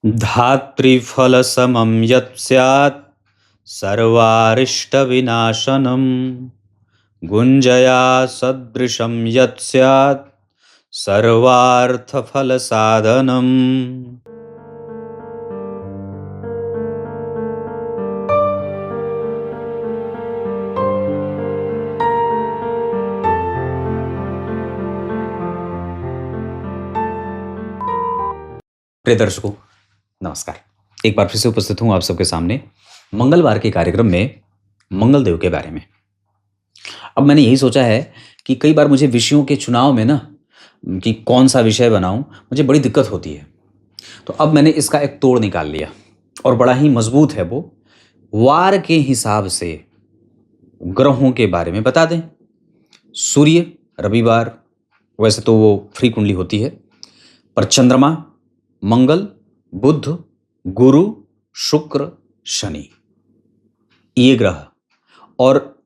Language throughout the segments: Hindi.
धातृफलसमं यत् स्यात् सर्वारिष्टविनाशनं गुञ्जया सदृशं यत् स्यात् सर्वार्थफलसाधनम्। प्रिय दर्शकों, नमस्कार। एक बार फिर से उपस्थित हूं आप सबके सामने मंगलवार के कार्यक्रम में मंगलदेव के बारे में। अब मैंने यही सोचा है कि कई बार मुझे विषयों के चुनाव में ना कि कौन सा विषय बनाऊं, मुझे बड़ी दिक्कत होती है। तो अब मैंने इसका एक तोड़ निकाल लिया और बड़ा ही मजबूत है वो। वार के हिसाब से ग्रहों के बारे में बता दें। सूर्य रविवार, वैसे तो वो फ्री कुंडली होती है, पर चंद्रमा, मंगल, बुध, गुरु, शुक्र, शनि, ये ग्रह, और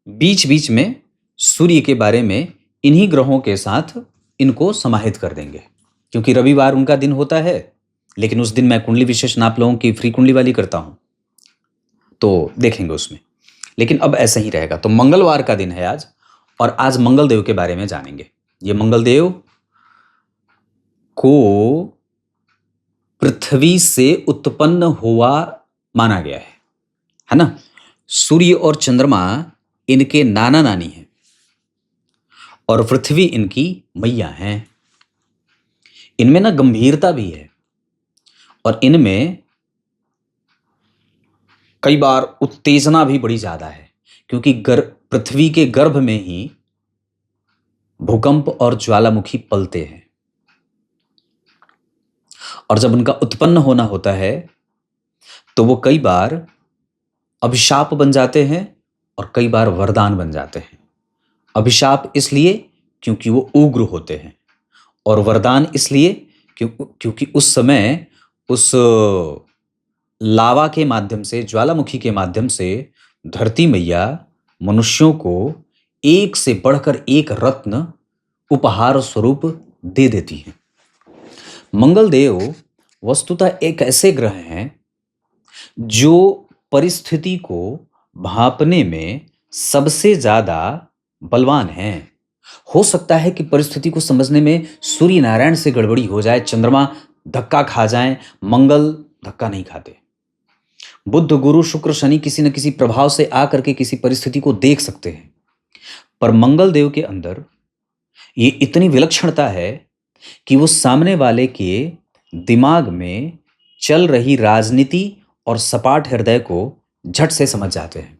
बीच बीच में सूर्य के बारे में इन्हीं ग्रहों के साथ इनको समाहित कर देंगे, क्योंकि रविवार उनका दिन होता है। लेकिन उस दिन मैं कुंडली विशेष नाप लोगों की फ्री कुंडली वाली करता हूं, तो देखेंगे उसमें। लेकिन अब ऐसा ही रहेगा। तो मंगलवार का दिन है आज, और आज मंगलदेव के बारे में जानेंगे। ये मंगलदेव को पृथ्वी से उत्पन्न हुआ माना गया है ना। सूर्य और चंद्रमा इनके नाना नानी हैं और पृथ्वी इनकी मैया हैं। इनमें ना गंभीरता भी है और इनमें कई बार उत्तेजना भी बड़ी ज्यादा है, क्योंकि पृथ्वी के गर्भ में ही भूकंप और ज्वालामुखी पलते हैं, और जब उनका उत्पन्न होना होता है तो वो कई बार अभिशाप बन जाते हैं और कई बार वरदान बन जाते हैं। अभिशाप इसलिए क्योंकि वो उग्र होते हैं, और वरदान इसलिए क्योंकि उस समय उस लावा के माध्यम से, ज्वालामुखी के माध्यम से धरती मैया मनुष्यों को एक से बढ़कर एक रत्न उपहार स्वरूप दे देती है। मंगलदेव वस्तुतः एक ऐसे ग्रह हैं जो परिस्थिति को भांपने में सबसे ज्यादा बलवान हैं। हो सकता है कि परिस्थिति को समझने में सूर्य नारायण से गड़बड़ी हो जाए, चंद्रमा धक्का खा जाए, मंगल धक्का नहीं खाते। बुध, गुरु, शुक्र, शनि किसी न किसी प्रभाव से आकर के किसी परिस्थिति को देख सकते हैं, पर मंगलदेव के अंदर ये इतनी विलक्षणता है कि वो सामने वाले के दिमाग में चल रही राजनीति और सपाट हृदय को झट से समझ जाते हैं।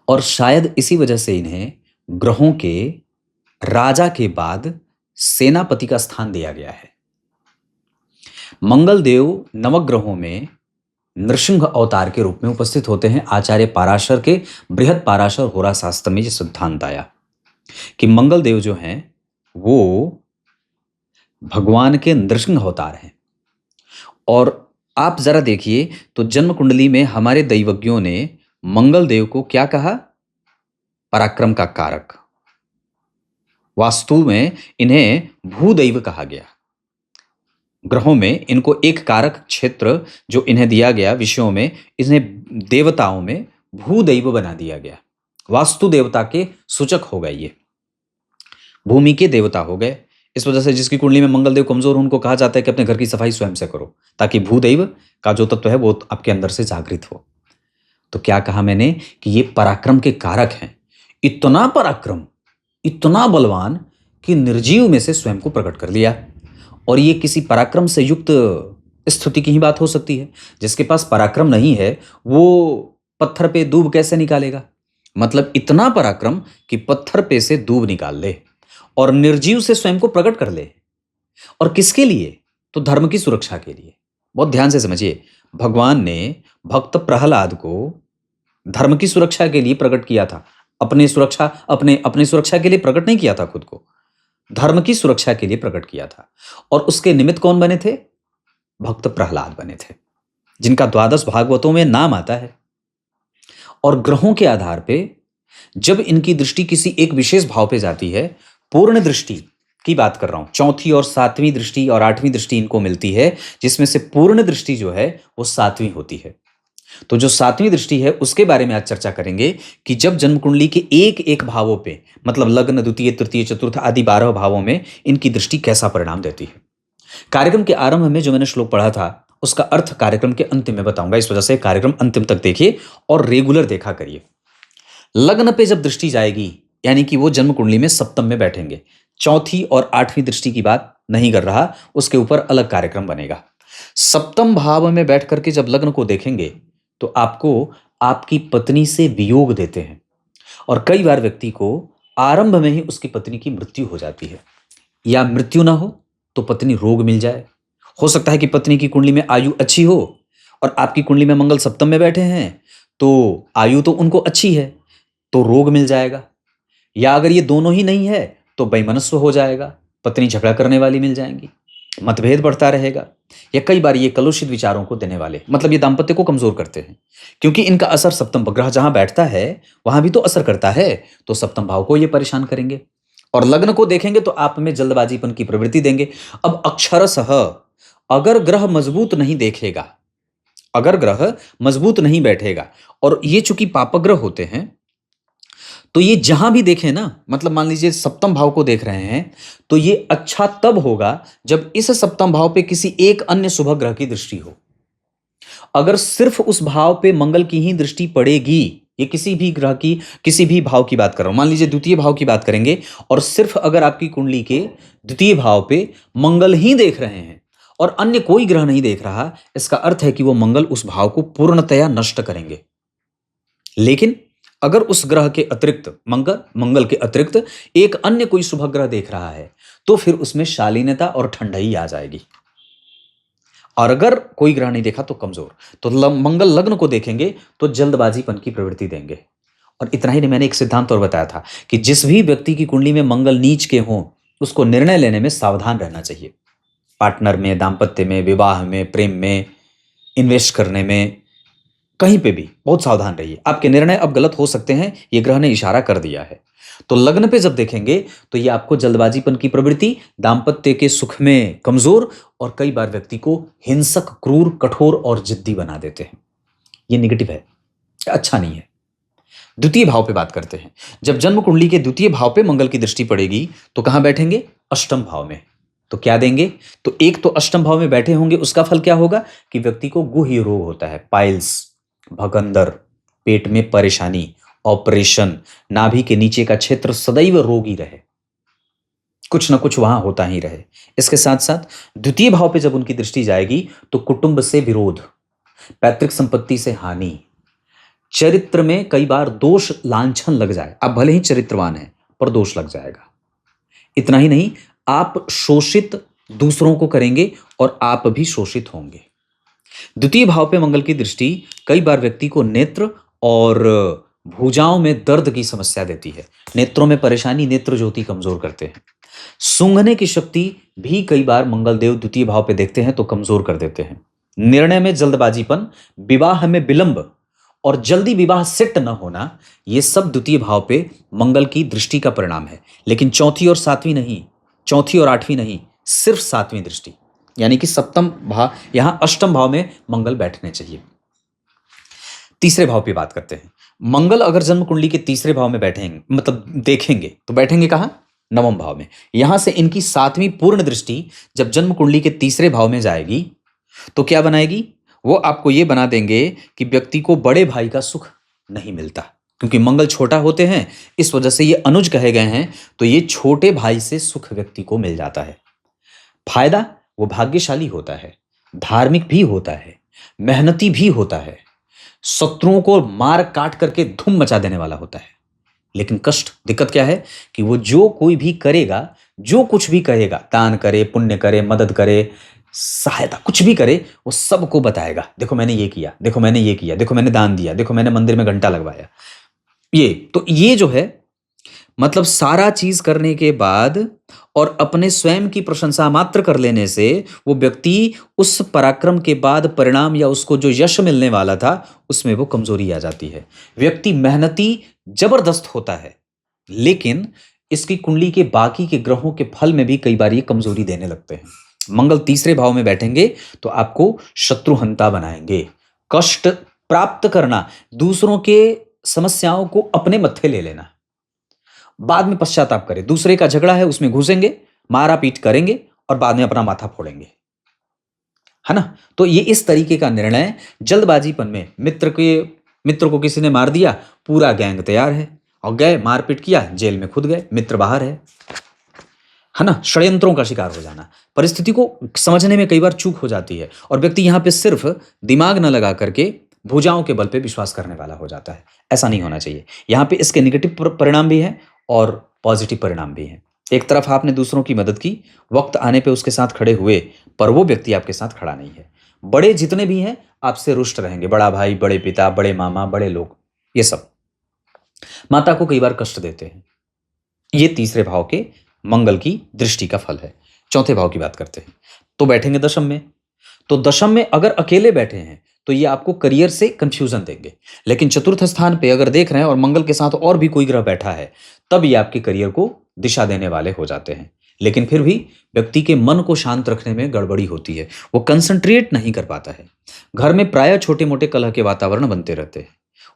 और शायद इसी वजह से इन्हें ग्रहों के राजा के बाद सेनापति का स्थान दिया गया है। मंगलदेव नवग्रहों में नृसिंह अवतार के रूप में उपस्थित होते हैं। आचार्य पाराशर के बृहद पाराशर होरा शास्त्र में यह सिद्धांत आया कि मंगलदेव जो हैं वो भगवान के नृसिंह अवतार हैं। और आप जरा देखिए तो जन्म कुंडली में हमारे दैवज्ञों ने मंगलदेव को क्या कहा? पराक्रम का कारक। वास्तु में इन्हें भूदैव कहा गया। ग्रहों में इनको एक कारक क्षेत्र जो इन्हें दिया गया विषयों में, इन्हें देवताओं में भूदैव बना दिया गया। वास्तु देवता के सूचक हो गए, ये भूमि के देवता हो गए। इस वजह से जिसकी कुंडली में मंगलदेव कमजोर, उनको कहा जाता है कि अपने घर की सफाई स्वयं से करो, ताकि भूदैव का जो तत्व है वो आपके अंदर से जागृत हो। तो क्या कहा मैंने कि ये पराक्रम के कारक हैं। इतना पराक्रम, इतना बलवान कि निर्जीव में से स्वयं को प्रकट कर लिया। और ये किसी पराक्रम से युक्त स्थिति की ही बात हो सकती है। जिसके पास पराक्रम नहीं है वो पत्थर पे दूब कैसे निकालेगा? मतलब इतना पराक्रम कि पत्थर पे से दूब निकाल ले और निर्जीव से स्वयं को प्रकट कर ले। और किसके लिए? तो धर्म की सुरक्षा के लिए। बहुत ध्यान से समझिए, भगवान ने भक्त प्रहलाद को धर्म की सुरक्षा के लिए प्रकट किया था। अपनी सुरक्षा के लिए प्रकट नहीं किया था खुद को, धर्म की सुरक्षा के लिए प्रकट किया था। और उसके निमित्त कौन बने थे? भक्त प्रहलाद बने थे, जिनका 12 भागवतों में नाम आता है। और ग्रहों के आधार पे जब इनकी दृष्टि किसी एक विशेष भाव पे जाती है, पूर्ण दृष्टि की बात कर रहा हूं। चौथी और सातवीं दृष्टि और आठवीं दृष्टि इनको मिलती है, जिसमें से पूर्ण दृष्टि जो है वो सातवीं होती है। तो जो सातवीं दृष्टि है उसके बारे में आज चर्चा करेंगे कि जब जन्म कुंडली के एक एक भावों पे, मतलब लग्न, द्वितीय, तृतीय, चतुर्थ आदि 12 भावों में इनकी दृष्टि कैसा परिणाम देती है। कार्यक्रम के आरंभ में जो मैंने श्लोक पढ़ा था उसका अर्थ कार्यक्रम के अंतिम में बताऊंगा, इस वजह से कार्यक्रम अंतिम तक देखिए और रेगुलर देखा करिए। लग्न पे जब दृष्टि जाएगी, यानी कि वो जन्म कुंडली में सप्तम में बैठेंगे, चौथी और आठवीं दृष्टि की बात नहीं कर रहा, उसके ऊपर अलग कार्यक्रम बनेगा। सप्तम भाव में बैठ करके जब लग्न को देखेंगे तो आपको आपकी पत्नी से वियोग देते हैं, और कई बार व्यक्ति को आरंभ में ही उसकी पत्नी की मृत्यु हो जाती है, या मृत्यु ना हो तो पत्नी रोग मिल जाए। हो सकता है कि पत्नी की कुंडली में आयु अच्छी हो और आपकी कुंडली में मंगल सप्तम में बैठे हैं, तो आयु तो उनको अच्छी है तो रोग मिल जाएगा। या अगर ये दोनों ही नहीं है तो वैमनस्य हो जाएगा, पत्नी झगड़ा करने वाली मिल जाएंगी, मतभेद बढ़ता रहेगा, या कई बार ये कलुषित विचारों को देने वाले, मतलब ये दाम्पत्य को कमजोर करते हैं, क्योंकि इनका असर सप्तम ग्रह जहां बैठता है वहां भी तो असर करता है, तो सप्तम भाव को ये परेशान करेंगे। और लग्न को देखेंगे तो आप में जल्दबाजीपन की प्रवृत्ति देंगे। अब अक्षरशः अगर ग्रह मजबूत नहीं देखेगा, अगर ग्रह मजबूत नहीं बैठेगा, और ये चूंकि पापग्रह होते हैं तो ये जहां भी देखें ना, मतलब मान लीजिए सप्तम भाव को देख रहे हैं, तो ये अच्छा तब होगा जब इस सप्तम भाव पे किसी एक अन्य शुभ ग्रह की दृष्टि हो। अगर सिर्फ उस भाव पे मंगल की ही दृष्टि पड़ेगी, ये किसी भी ग्रह की, किसी भी भाव की बात कर रहा हूं, मान लीजिए द्वितीय भाव की बात करेंगे, और सिर्फ अगर आपकी कुंडली के द्वितीय भाव पे मंगल ही देख रहे हैं और अन्य कोई ग्रह नहीं देख रहा, इसका अर्थ है कि वो मंगल उस भाव को पूर्णतया नष्ट करेंगे। लेकिन अगर उस ग्रह के अतिरिक्त मंगल के अतिरिक्त एक अन्य कोई शुभ ग्रह देख रहा है, तो फिर उसमें शालीनता और ठंडाई आ जाएगी। और अगर कोई ग्रह नहीं देखा तो कमजोर, तो मंगल लग्न को देखेंगे तो जल्दबाजीपन की प्रवृत्ति देंगे। और इतना ही नहीं, मैंने एक सिद्धांत और बताया था कि जिस भी व्यक्ति की कुंडली में मंगल नीच के हों उसको निर्णय लेने में सावधान रहना चाहिए। पार्टनर में, दाम्पत्य में, विवाह में, प्रेम में, इन्वेस्ट करने में, कहीं पे भी बहुत सावधान रहिए। आपके निर्णय अब गलत हो सकते हैं, ये ग्रह ने इशारा कर दिया है। तो लग्न पे जब देखेंगे तो ये आपको जल्दबाजीपन की प्रवृत्ति, दाम्पत्य के सुख में कमजोर, और कई बार व्यक्ति को हिंसक, क्रूर, कठोर और जिद्दी बना देते हैं। ये निगेटिव है, अच्छा नहीं है। द्वितीय भाव पे बात करते हैं। जब जन्म कुंडली के द्वितीय भाव पे मंगल की दृष्टि पड़ेगी तो कहां बैठेंगे? अष्टम भाव में। तो क्या देंगे? तो एक तो अष्टम भाव में बैठे होंगे, उसका फल क्या होगा कि व्यक्ति को गुह्य रोग होता है, पाइल्स, भगंदर, पेट में परेशानी, ऑपरेशन, नाभि के नीचे का क्षेत्र सदैव रोगी रहे, कुछ ना कुछ वहां होता ही रहे। इसके साथ साथ द्वितीय भाव पे जब उनकी दृष्टि जाएगी तो कुटुंब से विरोध, पैतृक संपत्ति से हानि, चरित्र में कई बार दोष लांछन लग जाए। आप भले ही चरित्रवान हैं पर दोष लग जाएगा। इतना ही नहीं, आप शोषित दूसरों को करेंगे और आप भी शोषित होंगे। द्वितीय भाव पे मंगल की दृष्टि कई बार व्यक्ति को नेत्र और भुजाओं में दर्द की समस्या देती है। नेत्रों में परेशानी, नेत्र ज्योति कमजोर करते हैं। सूंघने की शक्ति भी कई बार मंगल देव द्वितीय भाव पे देखते हैं तो कमजोर कर देते हैं। निर्णय में जल्दबाजीपन, विवाह में विलंब और जल्दी विवाह सेट न होना, ये सब द्वितीय भाव पे मंगल की दृष्टि का परिणाम है। लेकिन चौथी और सातवीं नहीं, चौथी और आठवीं नहीं, सिर्फ सातवीं दृष्टि, यानी कि सप्तम भाव, यहां अष्टम भाव में मंगल बैठने चाहिए। तीसरे भाव पे बात करते हैं। मंगल अगर जन्म कुंडली के तीसरे भाव में बैठेंगे, मतलब देखेंगे, तो बैठेंगे कहां? नवम भाव में। यहां से इनकी सातवीं पूर्ण दृष्टि जब जन्म कुंडली के तीसरे भाव में जाएगी तो क्या बनाएगी? वो आपको ये बना देंगे कि व्यक्ति को बड़े भाई का सुख नहीं मिलता, क्योंकि मंगल छोटा होते हैं, इस वजह से ये अनुज कहे गए हैं। तो ये छोटे भाई से सुख व्यक्ति को मिल जाता है। फायदा, वो भाग्यशाली होता है, धार्मिक भी होता है, मेहनती भी होता है, शत्रुओं को मार काट करके धूम मचा देने वाला होता है। लेकिन कष्ट, दिक्कत क्या है कि वो जो कोई भी करेगा, जो कुछ भी करेगा, दान करे, पुण्य करे, मदद करे, सहायता, कुछ भी करे, वो सबको बताएगा, देखो मैंने ये किया, देखो मैंने ये किया, देखो मैंने दान दिया, देखो मैंने मंदिर में घंटा लगवाया। ये जो है, मतलब सारा चीज करने के बाद और अपने स्वयं की प्रशंसा मात्र कर लेने से वो व्यक्ति उस पराक्रम के बाद परिणाम या उसको जो यश मिलने वाला था उसमें वो कमजोरी आ जाती है। व्यक्ति मेहनती जबरदस्त होता है, लेकिन इसकी कुंडली के बाकी के ग्रहों के फल में भी कई बार ये कमजोरी देने लगते हैं। मंगल तीसरे भाव में बैठेंगे तो आपको शत्रुहंता बनाएंगे। कष्ट प्राप्त करना, दूसरों के समस्याओं को अपने मत्थे ले लेना, बाद में पश्चाताप करें। दूसरे का झगड़ा है उसमें घुसेंगे, मारा पीट करेंगे और बाद में अपना माथा फोड़ेंगे, है ना। तो ये इस तरीके का निर्णय जल्दबाजीपन में, मित्र को किसी ने मार दिया, पूरा गैंग तैयार है और गए, मारपीट किया, जेल में खुद गए, मित्र बाहर है ना। षड्यंत्रों का शिकार हो जाना, परिस्थिति को समझने में कई बार चूक हो जाती है और व्यक्ति यहां पे सिर्फ दिमाग न लगा करके भुजाओं के बल पे विश्वास करने वाला हो जाता है। ऐसा नहीं होना चाहिए। यहाँ पे इसके नेगेटिव परिणाम भी हैं और पॉजिटिव परिणाम भी हैं। एक तरफ आपने दूसरों की मदद की, वक्त आने पे उसके साथ खड़े हुए, पर वो व्यक्ति आपके साथ खड़ा नहीं है। बड़े जितने भी हैं आपसे रुष्ट रहेंगे, बड़ा भाई, बड़े पिता, बड़े मामा, बड़े लोग, ये सब माता को कई बार कष्ट देते हैं। ये तीसरे भाव के मंगल की दृष्टि का फल है। चौथे भाव की बात करते हैं तो बैठेंगे दशम में। तो दशम में अगर अकेले बैठे हैं तो ये आपको करियर से कंफ्यूजन देंगे, लेकिन चतुर्थ स्थान पे अगर देख रहे हैं और मंगल के साथ और भी कोई ग्रह बैठा है तब ये आपके करियर को दिशा देने वाले हो जाते हैं। लेकिन फिर भी व्यक्ति के मन को शांत रखने में गड़बड़ी होती है, वो कंसंट्रेट नहीं कर पाता है। घर में प्राय छोटे मोटे कलह के वातावरण बनते रहते हैं,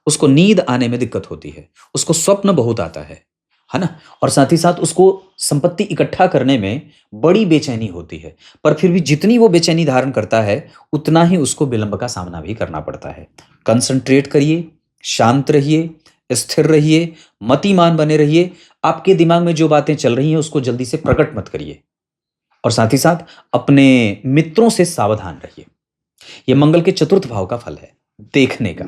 उसको नींद आने में दिक्कत होती है, उसको स्वप्न बहुत आता है ना। और साथ ही साथ उसको संपत्ति इकट्ठा करने में बड़ी बेचैनी होती है, पर फिर भी जितनी वो बेचैनी धारण करता है उतना ही उसको विलंब का सामना भी करना पड़ता है। कंसंट्रेट करिए, शांत रहिए, स्थिर रहिए, मतिमान बने रहिए। आपके दिमाग में जो बातें चल रही हैं उसको जल्दी से प्रकट मत करिए और साथ ही साथ अपने मित्रों से सावधान रहिए। यह मंगल के चतुर्थ भाव का फल है देखने का।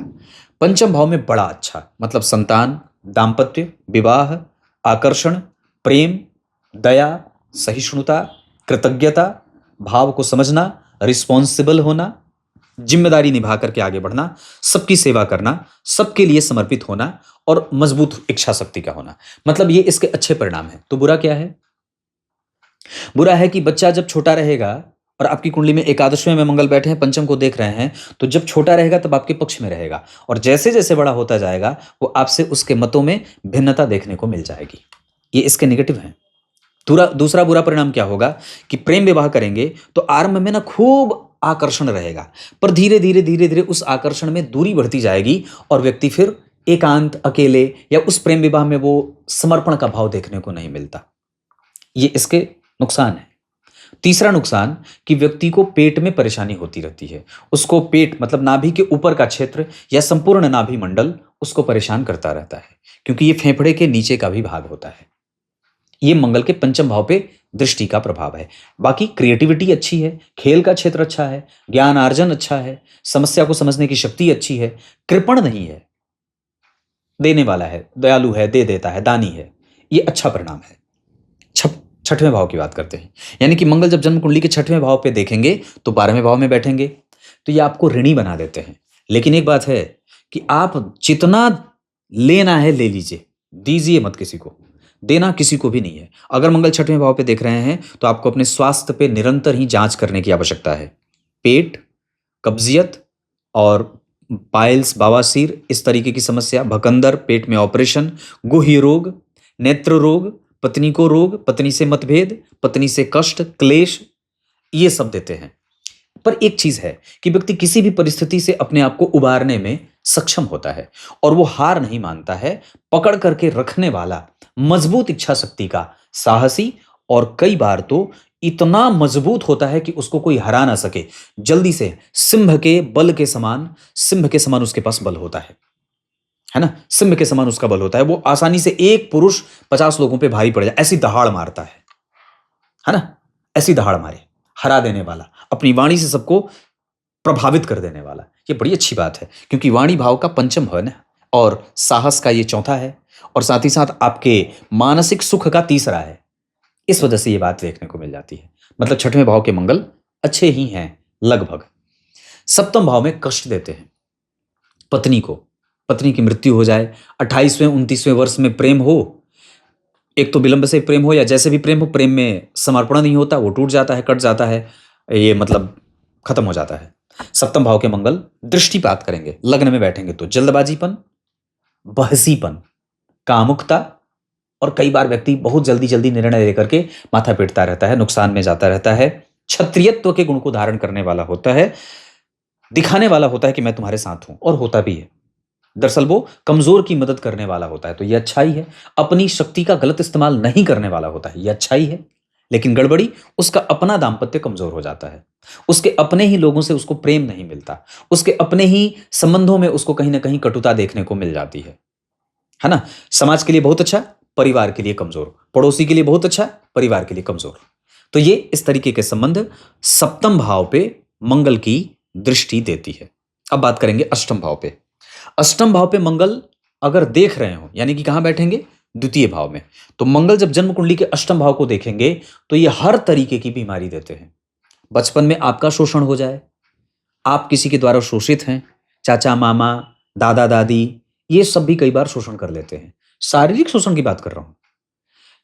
पंचम भाव में बड़ा अच्छा, मतलब संतान, दाम्पत्य, विवाह, आकर्षण, प्रेम, दया, सहिष्णुता, कृतज्ञता, भाव को समझना, रिस्पॉन्सिबल होना, जिम्मेदारी निभा करके आगे बढ़ना, सबकी सेवा करना, सबके लिए समर्पित होना और मजबूत इच्छा शक्ति का होना, मतलब ये इसके अच्छे परिणाम हैं। तो बुरा क्या है? बुरा है कि बच्चा जब छोटा रहेगा और आपकी कुंडली में एकादशवें में मंगल बैठे हैं, पंचम को देख रहे हैं, तो जब छोटा रहेगा तब आपके पक्ष में रहेगा और जैसे जैसे बड़ा होता जाएगा वो आपसे उसके मतों में भिन्नता देखने को मिल जाएगी। ये इसके नेगेटिव हैं। दूसरा बुरा परिणाम क्या होगा कि प्रेम विवाह करेंगे तो आरंभ में ना खूब आकर्षण रहेगा, पर धीरे धीरे धीरे धीरे उस आकर्षण में दूरी बढ़ती जाएगी और व्यक्ति फिर एकांत, अकेले, या उस प्रेम विवाह में वो समर्पण का भाव देखने को नहीं मिलता। ये इसके नुकसान है। तीसरा नुकसान कि व्यक्ति को पेट में परेशानी होती रहती है। उसको पेट, मतलब नाभि के ऊपर का क्षेत्र या संपूर्ण नाभि मंडल उसको परेशान करता रहता है, क्योंकि ये फेफड़े के नीचे का भी भाग होता है। ये मंगल के पंचम भाव पे दृष्टि का प्रभाव है। बाकी क्रिएटिविटी अच्छी है, खेल का क्षेत्र अच्छा है, ज्ञान आर्जन अच्छा है, समस्या को समझने की शक्ति अच्छी है, कृपण नहीं है, देने वाला है, दयालु है, दे देता है, दानी है। ये अच्छा परिणाम है। छठवें भाव की बात करते हैं, यानी कि मंगल जब जन्म कुंडली के छठवें भाव पे देखेंगे तो 12वें भाव में बैठेंगे तो ये आपको ऋणी बना देते हैं। लेकिन एक बात है कि आप जितना लेना है ले लीजिए, दीजिए मत किसी को, देना किसी को भी नहीं है। अगर मंगल छठवें भाव पे देख रहे हैं तो आपको अपने स्वास्थ्य पे निरंतर ही जांच करने की आवश्यकता है। पेट, कब्जियत और पाइल्स, बवासीर, इस तरीके की समस्या, भकंदर, पेट में ऑपरेशन, गुह्य रोग, नेत्र रोग, पत्नी को रोग, पत्नी से मतभेद, पत्नी से कष्ट, क्लेश, ये सब देते हैं। पर एक चीज है कि व्यक्ति किसी भी परिस्थिति से अपने आप को उबारने में सक्षम होता है और वो हार नहीं मानता है। पकड़ करके रखने वाला, मजबूत इच्छा शक्ति का, साहसी, और कई बार तो इतना मजबूत होता है कि उसको कोई हरा ना सके। जल्दी से सिंह के समान उसके पास बल होता है ना। सिंह के समान उसका बल होता है। वो आसानी से एक पुरुष 50 लोगों पे भारी पड़ जाए, ऐसी दहाड़ मारता है ना। ऐसी दहाड़ मारे, हरा देने वाला, अपनी वाणी से सबको प्रभावित कर देने वाला। ये बड़ी अच्छी बात है क्योंकि वाणी भाव का पंचम है ना, और साहस का ये चौथा है, और साथ ही साथ आपके मानसिक सुख का तीसरा है। इस वजह से ये बात देखने को मिल जाती है। मतलब छठवें भाव के मंगल अच्छे ही हैं लगभग। सप्तम भाव में कष्ट देते हैं। पत्नी की मृत्यु हो जाए, 28वें 29वें वर्ष में प्रेम हो, एक तो विलंब से प्रेम हो या जैसे भी प्रेम हो, प्रेम में समर्पण नहीं होता, वो टूट जाता है, कट जाता है, ये मतलब खत्म हो जाता है। सप्तम भाव के मंगल दृष्टिपात करेंगे, लग्न में बैठेंगे तो जल्दबाजीपन, बहसीपन, कामुकता, और कई बार व्यक्ति बहुत जल्दी जल्दी निर्णय लेकर के माथा पीटता रहता है, नुकसान में जाता रहता है। क्षत्रियत्व के गुण को धारण करने वाला होता है, दिखाने वाला होता है कि मैं तुम्हारे साथ हूं, और होता भी है। दरअसल वो कमजोर की मदद करने वाला होता है, तो ये अच्छाई है। अपनी शक्ति का गलत इस्तेमाल नहीं करने वाला होता है, ये अच्छाई है। लेकिन गड़बड़ी, उसका अपना दाम्पत्य कमजोर हो जाता है, उसके अपने ही लोगों से उसको प्रेम नहीं मिलता, उसके अपने ही संबंधों में उसको कहीं ना कहीं कटुता देखने को मिल जाती है ना। समाज के लिए बहुत अच्छा, परिवार के लिए कमजोर, पड़ोसी के लिए बहुत अच्छा, परिवार के लिए कमजोर। तो ये इस तरीके के संबंध सप्तम भाव पे मंगल की दृष्टि देती है। अब बात करेंगे अष्टम भाव पे। अष्टम भाव पे मंगल अगर देख रहे हो, यानी कि कहां बैठेंगे, द्वितीय भाव में, तो मंगल जब जन्म कुंडली के अष्टम भाव को देखेंगे तो ये हर तरीके की बीमारी देते हैं। बचपन में आपका शोषण हो जाए, आप किसी के द्वारा शोषित हैं, चाचा मामा दादा दादी, ये सब भी कई बार शोषण कर लेते हैं। शारीरिक शोषण की बात कर रहा हूं।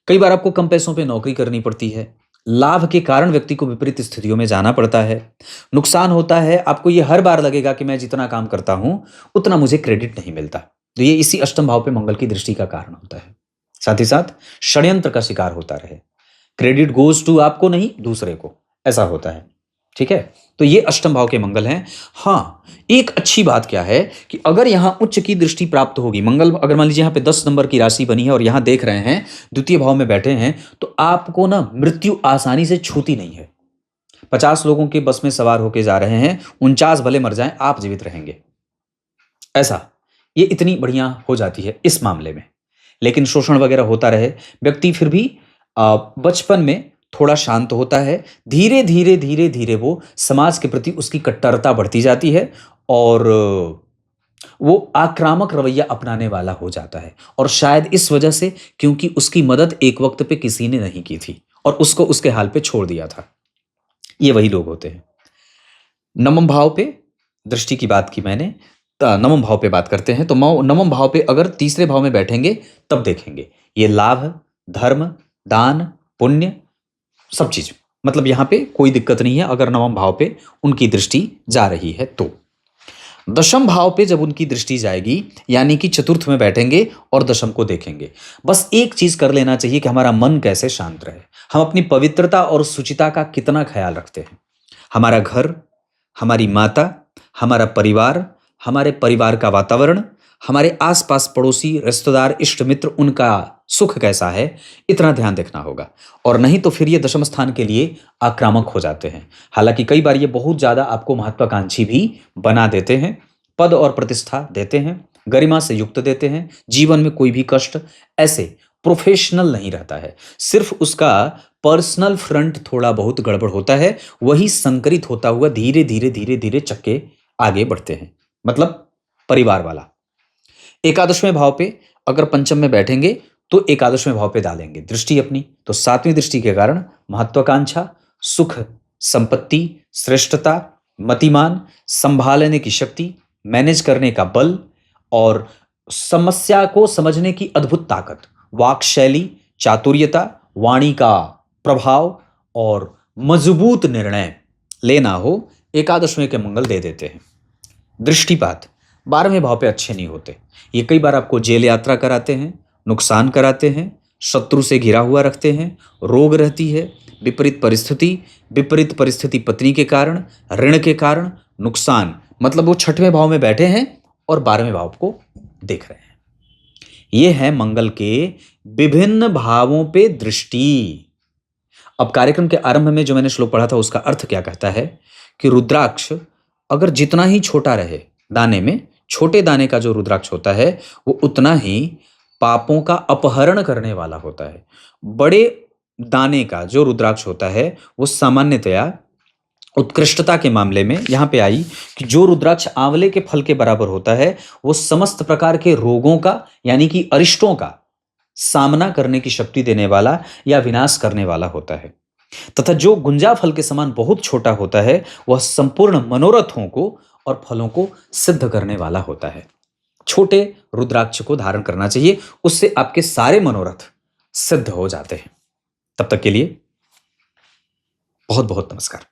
कई बार आपको कम पैसों पे नौकरी करनी पड़ती है, लाभ के कारण व्यक्ति को विपरीत स्थितियों में जाना पड़ता है, नुकसान होता है, आपको ये हर बार लगेगा कि मैं जितना काम करता हूं उतना मुझे क्रेडिट नहीं मिलता। तो ये इसी अष्टम भाव पे मंगल की दृष्टि का कारण होता है। साथ ही साथ षड्यंत्र का शिकार होता रहे, क्रेडिट गोज टू आपको नहीं, दूसरे को, ऐसा होता है। ठीक है, तो ये अष्टम भाव के मंगल हैं। हाँ, एक अच्छी बात क्या है कि अगर यहां उच्च की दृष्टि प्राप्त होगी, मंगल अगर मान लीजिए यहां पे 10 नंबर की राशि बनी है और यहां देख रहे हैं, द्वितीय भाव में बैठे हैं, तो आपको ना मृत्यु आसानी से छूती नहीं है। 50 लोगों के बस में सवार होके जा रहे हैं, 49 भले मर जाएं, आप जीवित रहेंगे, ऐसा ये इतनी बढ़िया हो जाती है इस मामले में। लेकिन शोषण वगैरह होता रहे, व्यक्ति फिर भी बचपन में थोड़ा शांत होता है, धीरे धीरे धीरे धीरे वो समाज के प्रति उसकी कट्टरता बढ़ती जाती है और वो आक्रामक रवैया अपनाने वाला हो जाता है। और शायद इस वजह से, क्योंकि उसकी मदद एक वक्त पे किसी ने नहीं की थी और उसको उसके हाल पे छोड़ दिया था। ये वही लोग होते हैं। नवम भाव पे दृष्टि की बात की मैंने, नवम भाव पे बात करते हैं। तो नवम भाव पे अगर तीसरे भाव में बैठेंगे तब देखेंगे ये लाभ, धर्म, दान, पुण्य, सब चीज, मतलब यहां पे कोई दिक्कत नहीं है अगर नवम भाव पे उनकी दृष्टि जा रही है तो। दशम भाव पे जब उनकी दृष्टि जाएगी, यानी कि चतुर्थ में बैठेंगे और दशम को देखेंगे, बस एक चीज कर लेना चाहिए कि हमारा मन कैसे शांत रहे, हम अपनी पवित्रता और शुचिता का कितना ख्याल रखते हैं। हमारा घर, हमारी माता, हमारा परिवार, हमारे परिवार का वातावरण, हमारे आसपास पड़ोसी, रिश्तेदार, इष्ट मित्र, उनका सुख कैसा है, इतना ध्यान देखना होगा। और नहीं तो फिर ये दशम स्थान के लिए आक्रामक हो जाते हैं। हालांकि कई बार ये बहुत ज्यादा आपको महत्वाकांक्षी भी बना देते हैं, पद और प्रतिष्ठा देते हैं, गरिमा से युक्त देते हैं, जीवन में कोई भी कष्ट ऐसे प्रोफेशनल नहीं रहता है, सिर्फ उसका पर्सनल फ्रंट थोड़ा बहुत गड़बड़ होता है, वही संकरित होता हुआ धीरे धीरे धीरे धीरे चक्के आगे बढ़ते हैं, मतलब परिवार वाला। एकादशवें भाव पे अगर पंचम में बैठेंगे तो एकादशवें भाव पे डालेंगे दृष्टि अपनी, तो सातवीं दृष्टि के कारण महत्वाकांक्षा, सुख, संपत्ति, श्रेष्ठता, मतिमान, संभालने की शक्ति, मैनेज करने का बल और समस्या को समझने की अद्भुत ताकत, वाक शैली, चातुर्यता, वाणी का प्रभाव और मजबूत निर्णय लेना हो, एकादशवें के मंगल दे देते हैं। दृष्टिपात 12वें भाव पे अच्छे नहीं होते, ये कई बार आपको जेल यात्रा कराते हैं, नुकसान कराते हैं, शत्रु से घिरा हुआ रखते हैं, रोग रहती है, विपरीत परिस्थिति पत्नी के कारण, ऋण के कारण, नुकसान, मतलब वो 6वें भाव में बैठे हैं और 12वें भाव को देख रहे हैं। ये है मंगल के विभिन्न भावों पे दृष्टि। अब कार्यक्रम के आरंभ में जो मैंने श्लोक पढ़ा था उसका अर्थ क्या कहता है कि रुद्राक्ष अगर जितना ही छोटा रहे दाने में, छोटे दाने का जो रुद्राक्ष होता है वो उतना ही पापों का अपहरण करने वाला होता है। बड़े दाने का जो रुद्राक्ष होता है वो सामान्यतया उत्कृष्टता के मामले में यहां पे आई कि जो रुद्राक्ष आंवले के फल के बराबर होता है वो समस्त प्रकार के रोगों का, यानी कि अरिष्टों का सामना करने की शक्ति देने वाला या विनाश करने वाला होता है, तथा जो गुंजा फल के समान बहुत छोटा होता है वह संपूर्ण मनोरथों को और फलों को सिद्ध करने वाला होता है। छोटे रुद्राक्ष को धारण करना चाहिए, उससे आपके सारे मनोरथ सिद्ध हो जाते हैं। तब तक के लिए बहुत बहुत नमस्कार।